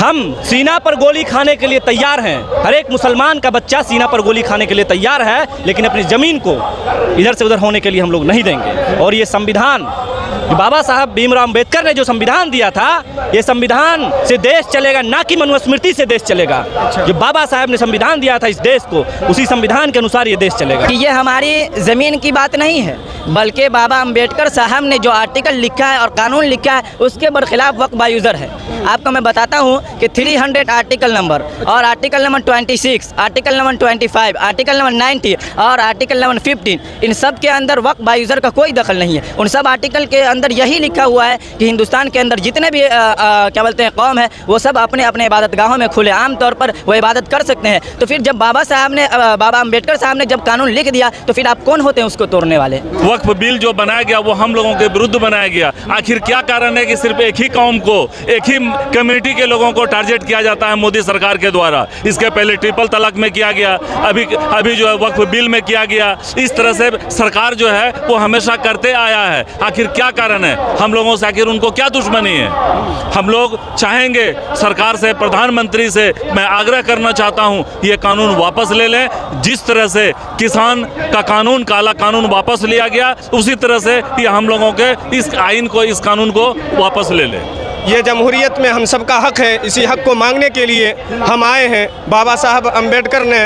हम सीना पर गोली खाने के लिए तैयार हैं। हर एक मुसलमान का बच्चा सीना पर गोली खाने के लिए तैयार है, लेकिन अपनी ज़मीन को इधर से उधर होने के लिए हम लोग नहीं देंगे। और ये संविधान, बाबा साहब भीमराव अंबेडकर ने जो संविधान दिया था, ये संविधान से देश चलेगा, ना कि मनुस्मृति से देश चलेगा। जो बाबा साहब ने संविधान दिया था इस देश को, उसी संविधान के अनुसार ये देश चलेगा। ये हमारी ज़मीन की बात नहीं है, बल्कि बाबा अंबेडकर साहब ने जो आर्टिकल लिखा है और कानून लिखा है, उसके बरखिलाफ वक्फ बायूज़र है। आपको मैं बताता हूँ कि 300 आर्टिकल नंबर और article number 26, article number 25, article number 90 और आर्टिकल नंबर 15, इन सब के अंदर वक्फ बायूज़र का कोई दखल नहीं है। उन सब आर्टिकल के अंदर यही लिखा हुआ है कि हिंदुस्तान के अंदर जितने भी क्या बोलते हैं कौम है, वो सब अपने अपने इबादतगाहों में खुले आम तौर पर वो इबादत कर सकते हैं। तो फिर जब बाबा अंबेडकर साहब ने जब कानून लिख दिया, तो फिर आप कौन होते हैं उसको तोड़ने वाले? वक्फ बिल जो बनाया गया वो हम लोगों के विरुद्ध बनाया गया। आखिर क्या कारण है कि सिर्फ एक ही कौम को, एक ही कम्युनिटी के लोगों को टारगेट किया जाता है मोदी सरकार के द्वारा? इसके पहले ट्रिपल तलाक में किया गया, अभी जो है वक्फ बिल में किया गया। इस तरह से सरकार जो है वो हमेशा करते आया है। आखिर क्या कारण है? हम लोगों से आखिर उनको क्या दुश्मनी है? हम लोग चाहेंगे सरकार से, प्रधानमंत्री से मैं आग्रह करना चाहता हूं, ये कानून वापस ले लें। जिस तरह से किसान का कानून, काला कानून वापस लिया गया, उसी तरह से ये हम लोगों के इस आइन को, इस कानून को वापस ले लें। ये जमहूरियत में हम सबका हक है। इसी हक को मांगने के लिए हम आए हैं। बाबा साहब अंबेडकर ने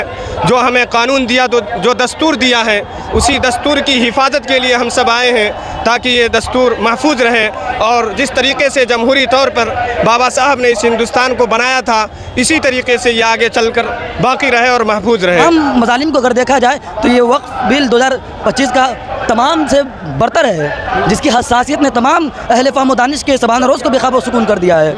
जो हमें कानून दिया, जो दस्तूर दिया है, उसी दस्तूर की हिफाजत के लिए हम सब आए हैं, ताकि ये दस्तूर महफूज रहे। और जिस तरीके से जमहूरी तौर पर बाबा साहब ने इस हिंदुस्तान को बनाया था, इसी तरीके से ये आगे चलकर बाकी रहे और महफूज रहे। हम मज़ालिम को अगर देखा जाए तो ये वक्फ बिल 2025 का तमाम से बरतर है, जिसकी हसासियत ने तमाम अहले फ़हम व दानिश के ज़बान रोज़ को बेख़बर सुकून कर दिया है।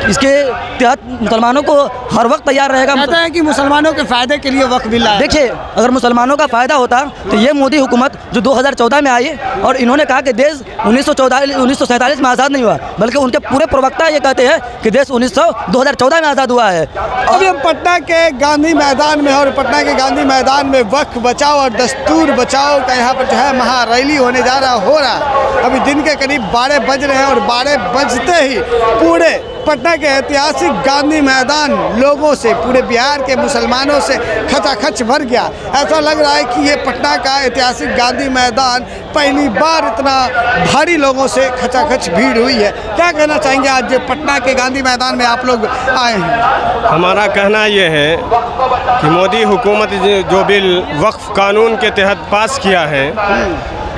इसके तहत मुसलमानों को हर वक्त तैयार रहेगा। कहते हैं कि मुसलमानों के फ़ायदे के लिए वक्फ बिल आया। देखिए, अगर मुसलमानों का फ़ायदा होता तो ये मोदी हुकूमत जो 2014 में आई और इन्होंने कहा कि देश 1947 में आज़ाद नहीं हुआ, बल्कि उनके पूरे प्रवक्ता ये कहते हैं कि देश 2014 में आज़ाद हुआ है। अभी हम पटना के गांधी मैदान में, और पटना के गांधी मैदान में वक्फ बचाओ और दस्तूर बचाओ का यहाँ पर जो है महारैली होने जा रहा है। अभी दिन के करीब 12 बज रहे हैं और 12 बजते ही पूरे पटना के ऐतिहासिक गांधी मैदान लोगों से, पूरे बिहार के मुसलमानों से खचाखच भर गया। ऐसा लग रहा है कि ये पटना का ऐतिहासिक गांधी मैदान पहली बार इतना भारी लोगों से खचाखच भीड़ हुई है। क्या कहना चाहेंगे आज जो पटना के गांधी मैदान में आप लोग आए हैं? हमारा कहना ये है कि मोदी हुकूमत जो बिल वक्फ कानून के तहत पास किया है,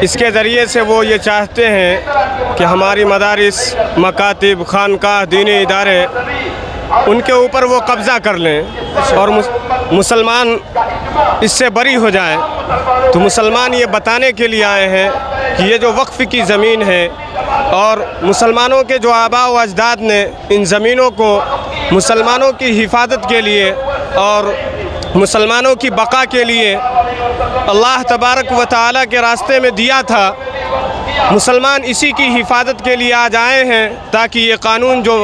इसके ज़रिए से वो ये चाहते हैं कि हमारी मदारिस, मकातिब, खानकाह, दीनी इदारे, उनके ऊपर वो कब्ज़ा कर लें और मुसलमान इससे बरी हो जाएं। तो मुसलमान ये बताने के लिए आए हैं कि ये जो वक्फ़ की ज़मीन है और मुसलमानों के जो आबा व अजदाद ने इन ज़मीनों को मुसलमानों की हिफाजत के लिए और मुसलमानों की बका के लिए अल्लाह तबारक व तआला के रास्ते में दिया था, मुसलमान इसी की हिफाजत के लिए आज आए हैं, ताकि ये कानून जो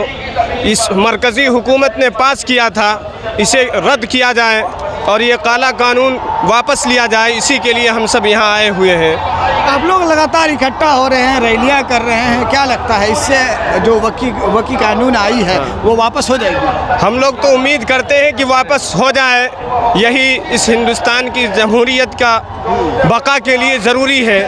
इस मरकज़ी हुकूमत ने पास किया था, इसे रद्द किया जाए और ये काला कानून वापस लिया जाए। इसी के लिए हम सब यहाँ आए हुए हैं। आप लोग लगातार इकट्ठा हो रहे हैं, रैलियाँ कर रहे हैं, क्या लगता है इससे जो वकी कानून आई है वो वापस हो जाएगी? हम लोग तो उम्मीद करते हैं कि वापस हो जाए। यही इस हिंदुस्तान की जमहूरियत का बका के लिए ज़रूरी है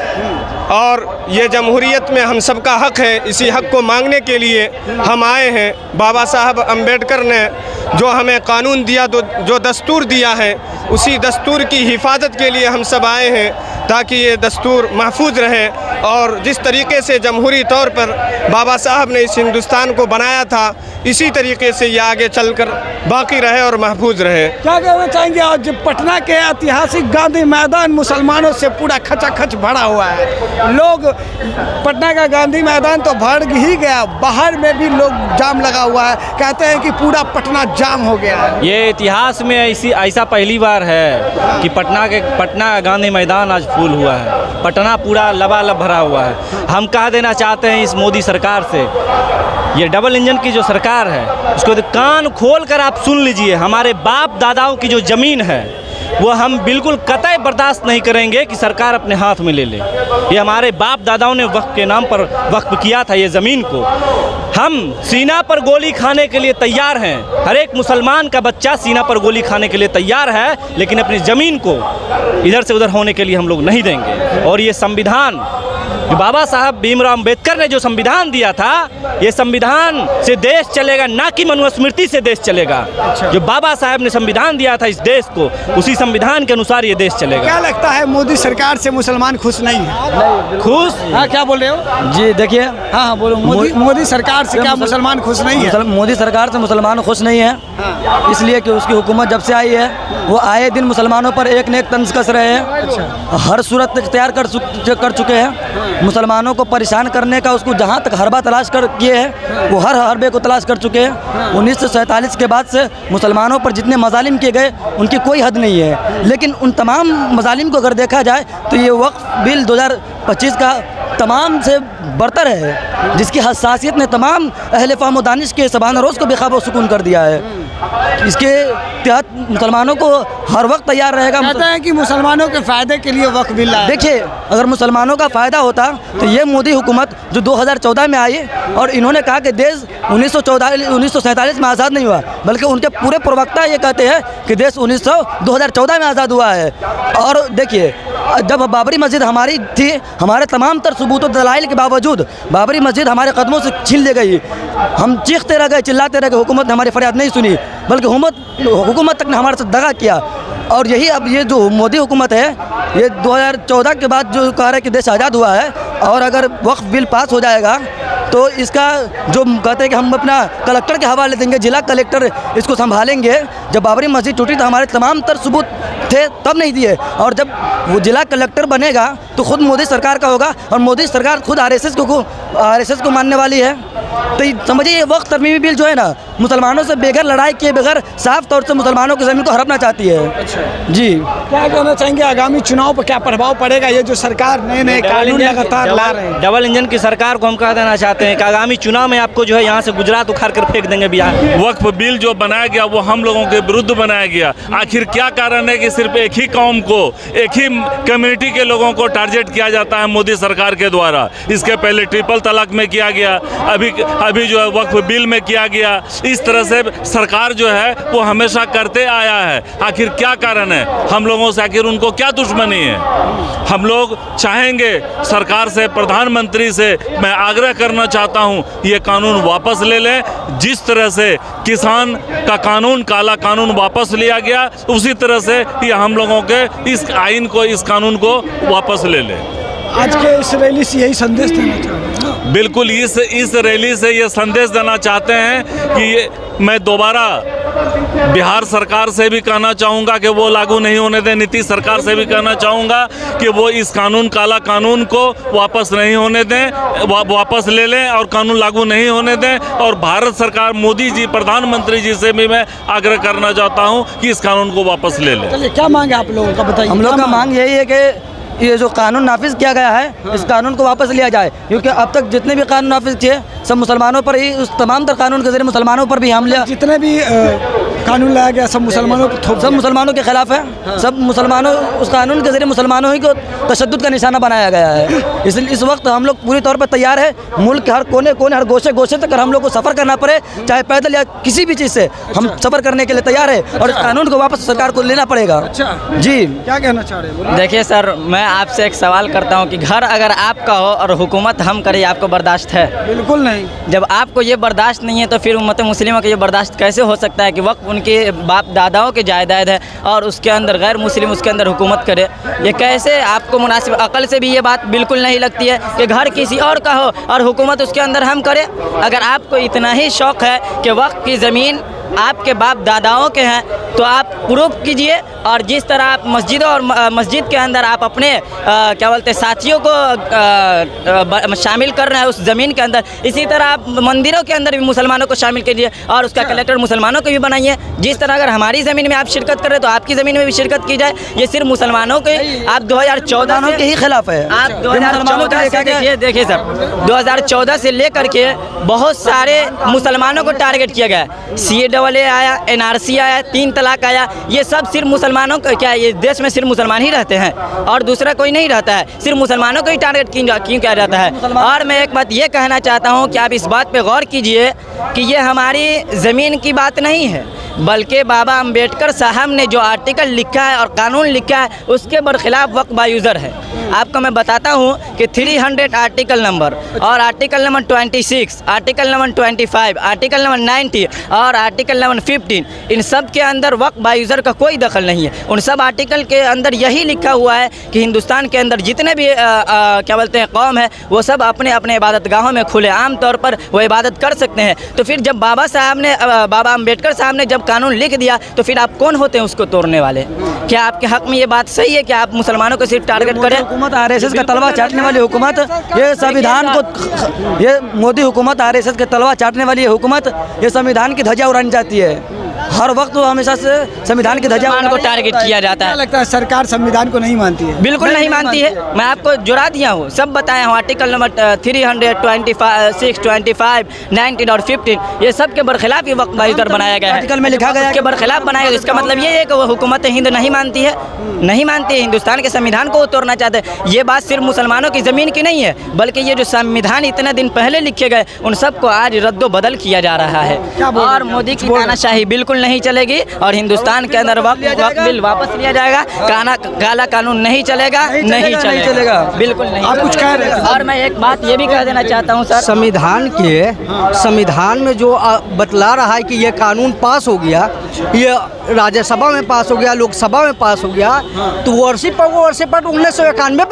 और ये जमहूरियत में हम सबका हक है। इसी हक को मांगने के लिए हम आए हैं। बाबा साहब अंबेडकर ने जो हमें कानून दिया, जो दस्तूर दिया है, उसी दस्तूर की हिफाजत के लिए हम सब आए हैं, ताकि ये दस्तूर महफूज रहे। और जिस तरीके से जमहूरी तौर पर बाबा साहब ने इस हिंदुस्तान को बनाया था, इसी तरीके से ये आगे चलकर बाकी रहे और महफूज रहे। क्या कहना चाहेंगे? आज पटना के ऐतिहासिक गांधी मैदान मुसलमानों से पूरा खचाखच भरा हुआ है। लोग, पटना का गांधी मैदान तो भर ही गया, बाहर में भी लोग जाम लगा हुआ है। कहते हैं कि पूरा पटना जाम हो गया है। ये इतिहास में ऐसा पहली बार है कि पटना गांधी मैदान आज फुल हुआ है। पटना पूरा लबालब भरा हुआ है। हम कह देना चाहते हैं इस मोदी सरकार से, ये डबल इंजन की जो सरकार है, उसको कान खोल कर आप सुन लीजिए। हमारे बाप दादाओं की जो ज़मीन है, वो हम बिल्कुल कतई बर्दाश्त नहीं करेंगे कि सरकार अपने हाथ में ले ले। ये हमारे बाप दादाओं ने वक्फ के नाम पर वक्फ किया था ये ज़मीन को। हम सीना पर गोली खाने के लिए तैयार हैं। हर एक मुसलमान का बच्चा सीना पर गोली खाने के लिए तैयार है, लेकिन अपनी ज़मीन को इधर से उधर होने के लिए हम लोग नहीं देंगे। और ये संविधान बाबा साहब भीमराव अम्बेडकर ने जो संविधान दिया था, ये संविधान से देश चलेगा, ना कि मनुस्मृति से देश चलेगा। जो बाबा साहब ने संविधान दिया था इस देश को, उसी संविधान के अनुसार ये देश चलेगा। क्या लगता है मोदी सरकार से मुसलमान खुश नहीं है? खुश? हाँ, क्या बोल रहे हो? जी देखिए, हाँ हाँ बोलो। मोदी सरकार से क्या मुसलमान खुश नहीं है? मोदी सरकार से मुसलमान खुश नहीं है, इसलिए कि उसकी हुकूमत जब से आई है वो आए दिन मुसलमानों पर एक न एक तंज कस रहे हैं। हर सूरत तैयार कर चुके हैं। मुसलमानों को परेशान करने का उसको जहाँ तक हरबा तलाश कर किए हैं, वो हर हरबे को तलाश कर चुके हैं। 1947 के बाद से मुसलमानों पर जितने मजालिम किए गए उनकी कोई हद नहीं है। लेकिन उन तमाम मजालिम को अगर देखा जाए तो ये वक्फ बिल 2025 का तमाम से बरतर है, जिसकी हसासियत ने तमाम अहले फ़हम व दानिश के ज़बान रोज़ को बेख़बर सुकून कर दिया है। इसके तहत मुसलमानों को हर वक्त तैयार रहेगा। कहते हैं कि मुसलमानों के फ़ायदे के लिए वक्फ बिल लाया। देखिए, अगर मुसलमानों का फ़ायदा होता तो ये मोदी हुकूमत जो 2014 में आई और इन्होंने कहा कि देश 1947 में आज़ाद नहीं हुआ, बल्कि उनके पूरे प्रवक्ता ये कहते हैं कि देश 2014 में आज़ाद हुआ है। और देखिए, जब बाबरी मस्जिद हमारी थी, हमारे तमाम तर सबूत दलाइल के बावजूद बाबरी मस्जिद हमारे कदमों से छीन ली गई। हम चीखते रह गए, चिल्लाते रह गए, हुकूमत ने हमारी फरियाद नहीं सुनी, बल्कि हुकूमत तक ने हमारे साथ दगा किया। और यही अब ये जो मोदी हुकूमत है, ये 2014 के बाद जो कह रहा है कि देश आज़ाद हुआ है, और अगर वक्फ बिल पास हो जाएगा तो इसका जो कहते हैं कि हम अपना कलेक्टर के हवाले देंगे, जिला कलेक्टर इसको संभालेंगे। जब बाबरी मस्जिद टूटी तो हमारे तमाम तर सबूत थे, तब नहीं दिए, और जब वो जिला कलेक्टर बनेगा तो खुद मोदी सरकार का होगा, और मोदी सरकार खुद आरएसएस को मानने वाली है। तो समझिए, ये वक्त तरमीमी बिल जो है ना, मुसलमानों से बेघर लड़ाई किए बगैर साफ तौर से मुसलमानों की ज़मीन को हड़पना चाहती है। अच्छा जी, क्या कहना चाहेंगे आगामी चुनाव पर क्या प्रभाव पड़ेगा? ये जो सरकार नए कानून लगातार ला रहे हैं। डबल इंजन की सरकार को हम कह देना चाहते हैं कि आगामी चुनाव में आपको जो है यहाँ से गुजरात उखाड़ कर फेंक देंगे बिहार। वक्फ बिल जो बनाया गया वो हम लोगों के विरुद्ध बनाया गया। आखिर क्या कारण है कि सिर्फ एक ही कौम को, एक ही कम्युनिटी के लोगों को टारगेट किया जाता है मोदी सरकार के द्वारा? इसके पहले ट्रिपल तलाक में किया गया, अभी जो है वक्फ बिल में किया गया। इस तरह से सरकार जो है वो हमेशा करते आया है। आखिर क्या कारण है? हम लोगों से आखिर उनको क्या दुश्मनी है? हम लोग चाहेंगे सरकार से, प्रधानमंत्री से मैं आग्रह करना चाहता हूं, ये कानून वापस ले लें। जिस तरह से किसान का कानून, काला कानून वापस लिया गया, उसी तरह से ये हम लोगों के इस आइन को, इस कानून को वापस ले लें। आज के इस रैली से यही संदेश देना चाहते हैं। बिल्कुल, इस रैली से ये संदेश देना चाहते हैं कि मैं दोबारा बिहार सरकार से भी कहना चाहूँगा कि वो लागू नहीं होने दें। नीतीश सरकार से भी कहना चाहूँगा कि वो इस कानून, काला कानून को वापस नहीं होने दें, वापस ले लें और कानून लागू नहीं होने दें। और भारत सरकार, मोदी जी, प्रधानमंत्री जी से भी मैं आग्रह करना चाहता हूँ कि इस कानून को वापस ले लें। चलिए, क्या मांग है आप लोगों का, बताइए। हम लोग का मांग यही है कि ये जो कानून नाफिज किया गया है, इस कानून को वापस लिया जाए, क्योंकि अब तक जितने भी कानून नाफिज किए सब मुसलमानों पर ही, उस तमाम तर कानून के जरिए मुसलमानों पर भी हमले, जितने भी कानून लाया गया सब मुसलमानों को, सब मुसलमानों के खिलाफ है। सब मुसलमानों, उस कानून के जरिए मुसलमानों ही को तशद्दुद का निशाना बनाया गया है। इसलिए इस वक्त हम लोग पूरी तौर पर तैयार है। मुल्क के हर कोने कोने, हर गोशे तक हम लोग को सफ़र करना पड़े, चाहे पैदल या किसी भी चीज़ से, हम सफ़र करने के लिए तैयार है। और इस कानून को वापस सरकार को लेना पड़ेगा। अच्छा जी, क्या कहना चाह रहे हैं? देखिए सर, मैं आपसे एक सवाल करता हूं कि घर अगर आपका हो और हुकूमत हम करें, आपको बर्दाश्त है? बिल्कुल नहीं। जब आपको ये बर्दाश्त नहीं है तो फिर उम्मत मुस्लिमों को ये बर्दाश्त कैसे हो सकता है कि वक्त उनके बाप दादाओं के जायदाद है और उसके अंदर गैर मुस्लिम उसके अंदर हुकूमत करे? ये कैसे आपको मुनासिब? अकल से भी ये बात बिल्कुल नहीं लगती है कि घर किसी और का हो और हुकूमत उसके अंदर हम करें। अगर आपको इतना ही शौक़ है कि वक्त की ज़मीन आपके बाप दादाओं के हैं तो आप प्रूफ कीजिए। और जिस तरह आप मस्जिदों और मस्जिद के अंदर आप अपने क्या बोलते हैं साथियों को शामिल कर रहे हैं उस ज़मीन के अंदर, इसी तरह आप मंदिरों के अंदर भी मुसलमानों को शामिल कीजिए और उसका कलेक्टर मुसलमानों को भी बनाइए। जिस तरह अगर हमारी ज़मीन में आप शिरकत कर रहे हैं तो आपकी ज़मीन में भी शिरकत की जाए। ये सिर्फ मुसलमानों के, आप 2014 के ही खिलाफ है। आप 2014 से देखिए सर, 2014 से लेकर के बहुत सारे मुसलमानों को टारगेट किया गया। 3AA आया, NRC आया, 3 तलाक आया, ये सब सिर्फ मुसलमानों का, क्या ये देश में सिर्फ मुसलमान ही रहते हैं और दूसरा कोई नहीं रहता है? सिर्फ मुसलमानों को ही टारगेट क्यों किया जाता है? और मैं एक बात ये कहना चाहता हूँ कि आप इस बात पे गौर कीजिए कि ये हमारी ज़मीन की बात नहीं है, बल्कि बाबा अंबेडकर साहब ने जो आर्टिकल लिखा है और कानून लिखा है उसके बरखिलाफ वक्फ बायूज़र है। आपको मैं बताता हूँ कि 300 आर्टिकल नंबर और article number 26, article number 25, article number 90 और आर्टिकल नंबर 15, इन सब के अंदर वक्फ बायूज़र का कोई दखल नहीं है। उन सब आर्टिकल के अंदर यही लिखा हुआ है कि हिंदुस्तान के अंदर जितने भी क्या बोलते हैं कौम है वो सब अपने अपने इबादत गाहों में खुले आम तौर पर वो इबादत कर सकते हैं। तो फिर जब बाबा अंबेडकर साहब ने जब कानून लिख दिया तो फिर आप कौन होते हैं उसको तोड़ने वाले? क्या आपके हक में ये बात सही है कि आप मुसलमानों को सिर्फ टारगेट करें? हुकूमत आरएसएस का तलवा चाटने वाली हुकूमत, ये संविधान को, ये मोदी हुकूमत आरएसएस के तलवा चाटने वाली हुकूमत, ये संविधान की ध्वजा उड़ानी चाहती है। हर वक्त वो हमेशा से संविधान की ध्वजा को टारगेट किया जाता है। लगता है सरकार संविधान को नहीं मानती है? बिल्कुल नहीं मानती है। मैं आपको जुड़ा दिया हूँ, सब बताया हूँ। आर्टिकल नंबर 326, 25, 19 और 15 ये सब के बरखिलाफ ये वक्फ बायूज़र बनाया गया है। आर्टिकल में लिखा गया है के बरखिलाफ बनाया गया। इसका मतलब ये है कि वो हुकूमत हिंद नहीं मानती है, नहीं मानती है हिंदुस्तान के संविधान को तोड़ना चाहते हैं। ये बात सिर्फ मुसलमानों की ज़मीन की नहीं है, बल्कि ये जो संविधान इतने दिन पहले लिखे गए उन सबको आज रद्दो बदल किया जा रहा है। और मोदी की तानाशाही बिल्कुल नहीं चलेगी और हिंदुस्तान के अंदर वक्फ बिल वापस लिया जाएगा। काला कानून नहीं चलेगा, नहीं चलेगा, बिल्कुल नहीं। आप कुछ कह रहे हैं? और मैं एक बात ये भी कह देना चाहता हूँ सर, संविधान में जो बतला रहा है कि ये कानून पास हो गया, ये राज्यसभा में पास हो गया, लोकसभा में पास हो गया, तो वर्षी पर 1991